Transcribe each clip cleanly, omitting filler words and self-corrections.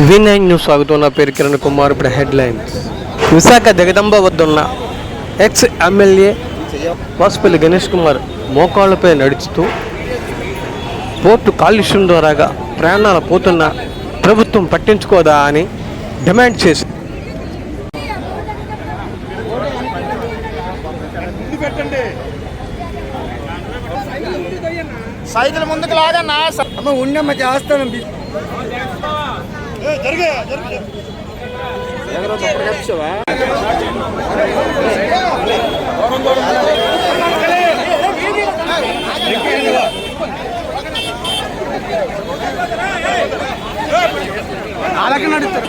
V9 news స్వాగతం. నా పేరు కిరణ్ కుమార్. ఇప్పుడు హెడ్లైన్స్. విశాఖ జగదంబ వద్ద ఉన్న ఎక్స్ ఎమ్మెల్యే వాసుపల్లి గణేష్ కుమార్ మోకాళ్లపై నడుచుతూ పోర్టు కాలుష్యం ద్వారాగా ప్రాణాలు పోతున్న ప్రభుత్వం పట్టించుకోదా అని డిమాండ్ చేసి సైకిల్ ముందుకు లాగన్నా ఉండమ్మ చేస్తాను. అలాగే నడుస్తారు.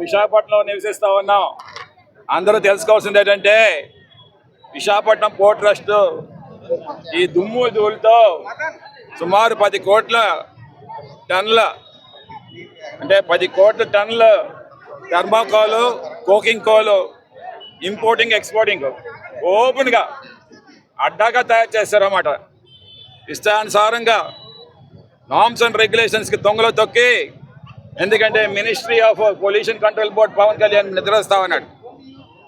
విశాఖపట్నంలో నివసిస్తూ ఉన్నాం. అందరూ తెలుసుకోవాల్సింది ఏంటంటే విశాఖపట్నం పోర్ట్ ట్రస్ట్ ఈ దుమ్ము ధూళితో సుమారు 10 కోట్ల టన్నుల అంటే 10 కోట్ల టన్నుల థర్మాకోలు, కోకింగ్ కోలు ఇంపోర్టింగ్ ఎక్స్పోర్టింగ్ ఓపెన్గా అడ్డాగా తయారు చేస్తారన్నమాట. ఇష్టానుసారంగా నామ్స్ అండ్ రెగ్యులేషన్స్కి దొంగలో తొక్కి, ఎందుకంటే ministry of pollution control board Pawan Kalyan నిద్రస్తా ఉన్నాడు.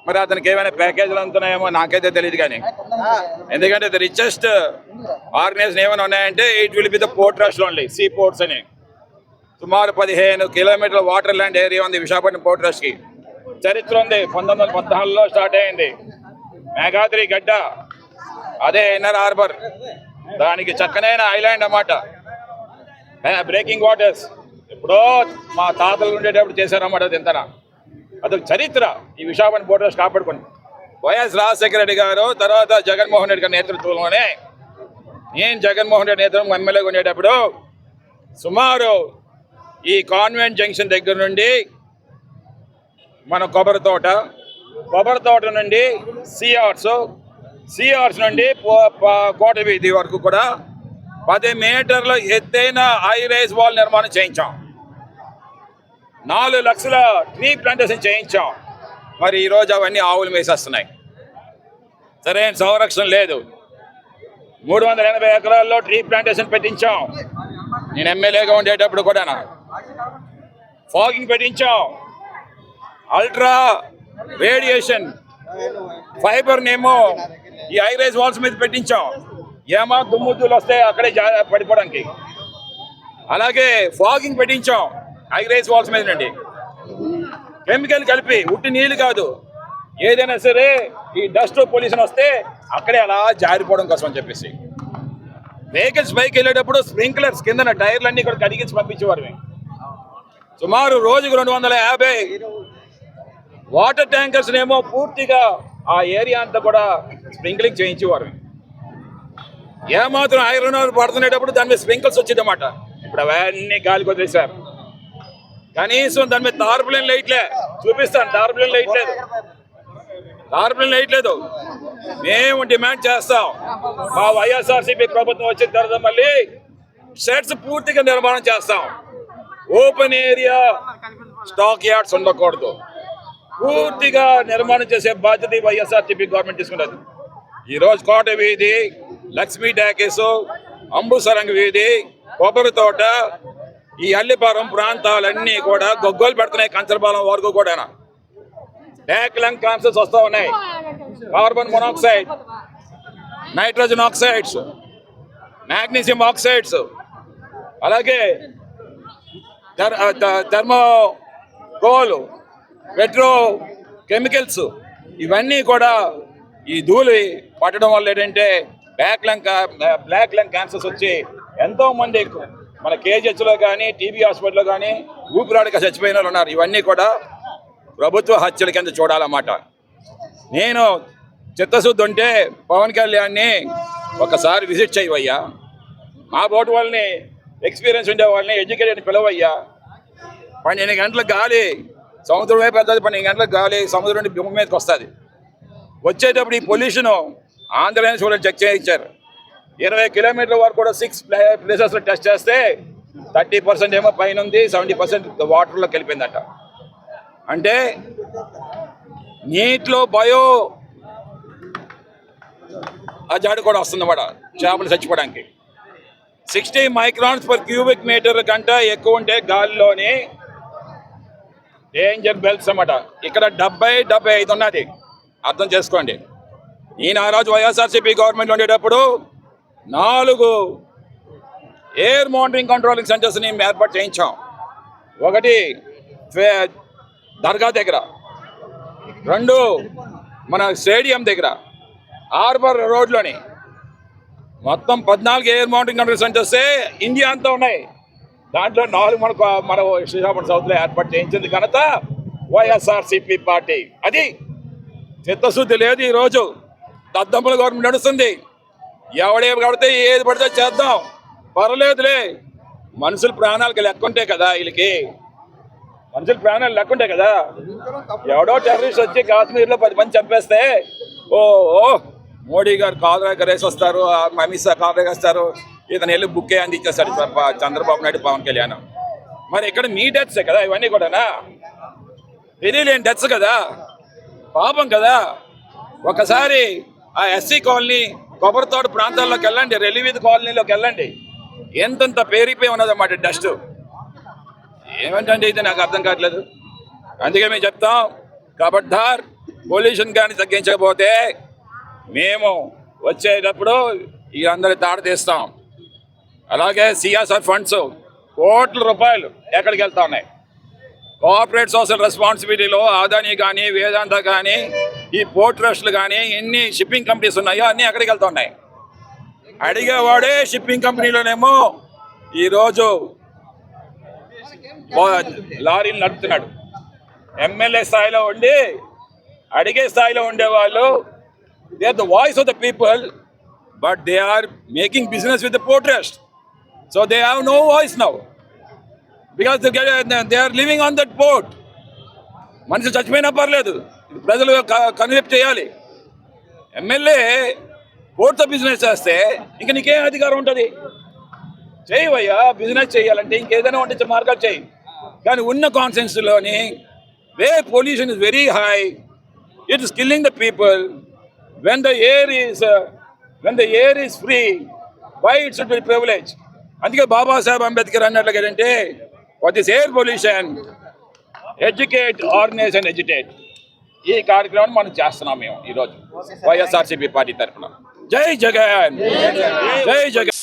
మరి అతనికి ఏమైనా ప్యాకేజీలు అందుతున్నాయేమో నాకైతే తెలియదు. కానీ ఎందుకంటే ద రిచెస్ట్ ఆర్గనైజేషన్ ఏమైనా ఉన్నాయంటే it will be the port trust only. See ports అని సుమారు 15 కిలోమీటర్ల వాటర్ ల్యాండ్ ఏరియా ఉంది విశాఖపట్నం పోర్ట్ ట్రస్ట్కి. చరిత్ర ఉంది. 1914లో స్టార్ట్ అయింది. మేఘాద్రి గడ్డ, అదే ఇన్నర్ హార్బర్, దానికి చక్కనైన ఐలాండ్ అన్నమాట. బ్రేకింగ్ వాటర్స్ ఎప్పుడో మా తాతలు ఉండేటప్పుడు చేశారన్నమాట. అది ఎంతనా అదొక చరిత్ర. ఈ విశాఖపట్నం పోర్ట్ ట్రస్ట్ కాపాడుకుని వైఎస్ రాజశేఖర రెడ్డి గారు, తర్వాత జగన్మోహన్ రెడ్డి గారి నేతృత్వంలోనే నేను జగన్మోహన్ రెడ్డి నేతృత్వం ఎమ్మెల్యేగా ఉండేటప్పుడు సుమారు ఈ కాన్వెంట్ జంక్షన్ దగ్గర నుండి మన కొబ్బరి తోట నుండి సిఆర్స్ నుండి కోట వీధి వరకు కూడా 10 మీటర్ల ఎత్తైన హై రైజ్ వాల్ నిర్మాణం చేయించాం. 4 లక్షల ట్రీ ప్లాంటేషన్ చేయించాం. మరి ఈరోజు అవన్నీ ఆవులు మేసేస్తున్నాయి. సరైన సంరక్షణ లేదు. 380 ఎకరాల్లో ట్రీ ప్లాంటేషన్ పెట్టించాం. నేను ఎమ్మెల్యేగా ఉండేటప్పుడు కూడా ఫాగింగ్ పెట్టించాం. అల్ట్రా రేడియేషన్ ఫైబర్నేమో ఈ హై రైజ్ వాల్స్ మీద పెట్టించాం. ఏమా దుమ్ముద్దులు వస్తే అక్కడే పడిపోవడానికి. అలాగే ఫాగింగ్ పెట్టించాం హై రైజ్ వాల్స్ మీద నుండి. కెమికల్ కలిపి, ఉట్టి నీళ్ళు కాదు, ఏదైనా సరే ఈ డస్ట్ పొల్యూషన్ వస్తే అక్కడే అలా జారిపోవడం కోసం అని చెప్పేసి వెహికల్స్ పైకి వెళ్ళేటప్పుడు స్ప్రింక్లర్స్ కింద టైర్లన్నీ కూడా కడిగించి పంపించేవారు. సుమారు రోజుకు 250 వాటర్ ట్యాంకర్స్ ఏమో పూర్తిగా ఆ ఏరియా అంతా కూడా స్ప్రింక్లింగ్ చేయించేవారు. ఏమాత్రం ఐరన్ పడుతునేటప్పుడు దాని మీద స్ప్రింకిల్స్ వచ్చేదన్నమాట. ఇప్పుడు అవన్నీ గాలికి వదిలేశారు. కనీసం దాని మీద టార్పులిన్ లైట్లే చూపిస్తాను. టార్పులిన్ లైట్ లేదు. మేము డిమాండ్ చేస్తాం. మా వైఎస్ఆర్సీపీ ప్రభుత్వం వచ్చిన తర్వాత మళ్ళీ షెడ్స్ పూర్తిగా నిర్మాణం చేస్తాం. ఓపెన్ ఏరియా స్టాక్ యార్డ్స్ ఉండకూడదు. పూర్తిగా నిర్మాణం చేసే బాధ్యత వైఎస్ఆర్సీపీ గవర్నమెంట్ తీసుకున్నది. ఈరోజు కోట వీధి, లక్ష్మీ టాకీస్, అంబుసరంగ వీధి, కొబ్బరి తోట, ఈ అల్లిపురం ప్రాంతాలన్నీ కూడా గొగ్గోలు పెడుతున్నాయి. కంచరపాలెం వరకు కూడా బ్యాక్ లంగ్ క్యాన్సర్స్ వస్తూ ఉన్నాయి. Carbon monoxide, nitrogen oxides, magnesium oxides, అలాగే థర్మోకోల్, పెట్రో కెమికల్స్, ఇవన్నీ కూడా ఈ ధూళి పట్టడం వల్ల ఏంటంటే బ్లాక్ లంగ్ క్యాన్సర్స్ వచ్చి ఎంతో మంది మన కేజీహెచ్లో కానీ, టీబీ హాస్పిటల్లో కానీ ఊపిరాడక చచ్చిపోయిన వాళ్ళు ఉన్నారు. ఇవన్నీ కూడా ప్రభుత్వ హత్యల కింద చూడాలన్నమాట. నేను చిత్తశుద్ధి ఉంటే పవన్ కళ్యాణ్ని ఒకసారి విజిట్ చేయవయ్యా. మా బోటు వాళ్ళని, ఎక్స్పీరియన్స్ ఉండే వాళ్ళని, ఎడ్యుకేటెడ్ పిలవయ్యా. 12 గంటల గాలి సముద్రం వైపు వెళ్తుంది, 12 గంటల గాలి సముద్రం నుండి భూమి మీదకి వస్తుంది. వచ్చేటప్పుడు ఈ పొల్యూషన్ ఆంధ్రప్రదేశ్ కూడా చెక్ చేయించారు. 20 కిలోమీటర్ల వరకు కూడా 6 ప్లేసెస్లో టెస్ట్ చేస్తే 30% ఏమో పైన ఉంది, 70% వాటర్లో కలిపిందట. అంటే నీటిలో బయో అజాడు కూడా వస్తుందన్నమాట చేపలు చచ్చిపోవడానికి. 60 మైక్రాన్స్ పర్ క్యూబిక్ మీటర్ కంటే ఎక్కువ ఉంటే గాలిలోని డేంజర్ బెల్ట్స్ అన్నమాట. ఇక్కడ 70-75 ఉన్నది, అర్థం చేసుకోండి. నేను ఆ రోజు వైఎస్ఆర్సీపీ గవర్నమెంట్ ఉండేటప్పుడు 4 ఎయిర్ మానిటరింగ్ కంట్రోలింగ్ సెంటర్స్ని మేము ఏర్పాటు చేయించాం. ఒకటి దర్గా దగ్గర, 2 మన స్టేడియం దగ్గర, హార్బర్ రోడ్లోని. మొత్తం 14 ఎయిర్ మానిటరింగ్ కంట్రోల్ సెంటర్సే ఇండియా అంతా ఉన్నాయి. దాంట్లో 4 మన శ్రీకాకుళం సౌత్లో ఏర్పాటు చేయించింది ఘనత వైఎస్ఆర్సీపీ పార్టీ. అది చిత్తశుద్ధి లేదు. ఈరోజు దద్దమ్మల గవర్నమెంట్ నడుస్తుంది. ఎవడే పడితే ఏది పడితే చేద్దాం, పర్లేదులే. మనుషుల ప్రాణాలకి లెక్క ఉంటాయి కదా, వీళ్ళకి మనుషుల ప్రాణాలు లెక్క ఉంటాయి కదా. ఎవడో టెర్రరిస్ట్ వచ్చి కాశ్మీర్లో 10 మంది చంపేస్తే ఓ మోడీ గారు కాలు ఎగరేసి వస్తారు, అమిత్ షా కాలు ఎగేస్తారు, ఇతను వెళ్ళి బుక్ అంది ఇచ్చేస్తాడు చంద్రబాబు నాయుడు, పవన్ కళ్యాణ్. మరి ఇక్కడ మీ డెత్సే కదా ఇవన్నీ కూడానా? తెలియలేని డెత్స్ కదా, పాపం కదా. ఒకసారి ఆ ఎస్సీ కాలనీ, కొబ్బరితోట ప్రాంతాల్లోకి వెళ్ళండి, రెల్లివీధి కాలనీలోకి వెళ్ళండి, ఎంతంత పేరిపోయి ఉన్నదన్నమాట డస్ట్. ఏమంటే ఇది నాకు అర్థం కావట్లేదు. అందుకే మేము చెప్తాం, కబడ్దార్ పొల్యూషన్ కానీ తగ్గించకపోతే మేము వచ్చేటప్పుడు ఈ అందరి తాడ తీస్తాం. అలాగే సిఎస్ఆర్ ఫండ్స్ కోట్ల రూపాయలు ఎక్కడికి వెళ్తా ఉన్నాయి. కార్పొరేట్ సోషల్ రెస్పాన్సిబిలిటీలో అదానీ కానీ, వేదాంత కానీ, ఈ పోర్ట్ ట్రస్ట్లు కానీ, ఎన్ని షిప్పింగ్ కంపెనీస్ ఉన్నాయో అన్నీ ఎక్కడికి వెళ్తా ఉన్నాయి. అడిగేవాడే షిప్పింగ్ కంపెనీలోనేమో ఈరోజు లారీలు నడుపుతున్నాడు. ఎమ్మెల్యే స్థాయిలో ఉండి అడిగే స్థాయిలో ఉండేవాళ్ళు, they are the voice of the people, but they are making business with the port trust. So they have no voice now because they are living on that port. మనిషి చచ్చిపోయినా పర్లేదు, ప్రజలు కన్విక్ట్ చేయాలి. ఎమ్మెల్యే పోర్ట్తో బిజినెస్ చేస్తే ఇంక నీకేం అధికారం ఉంటుంది? చేయవయ్యా, బిజినెస్ చేయాలంటే ఇంకేదైనా వండించే మార్గాలు చేయి. కానీ ఉన్న కాన్సెన్స్లోని వే pollution is very high, it is killing the people. when the air is free, why it should be privilege? అందుకే బాబాసాహెబ్ అంబేద్కర్ అన్నట్లుగా ఏంటంటే, for this air pollution, educate, organize and agitate. ఈ కార్యక్రమాన్ని మనం చేస్తున్నాం మేము ఈరోజు వైఎస్ఆర్సీపీ పార్టీ తరఫున. జై జగన్, జై జగన్.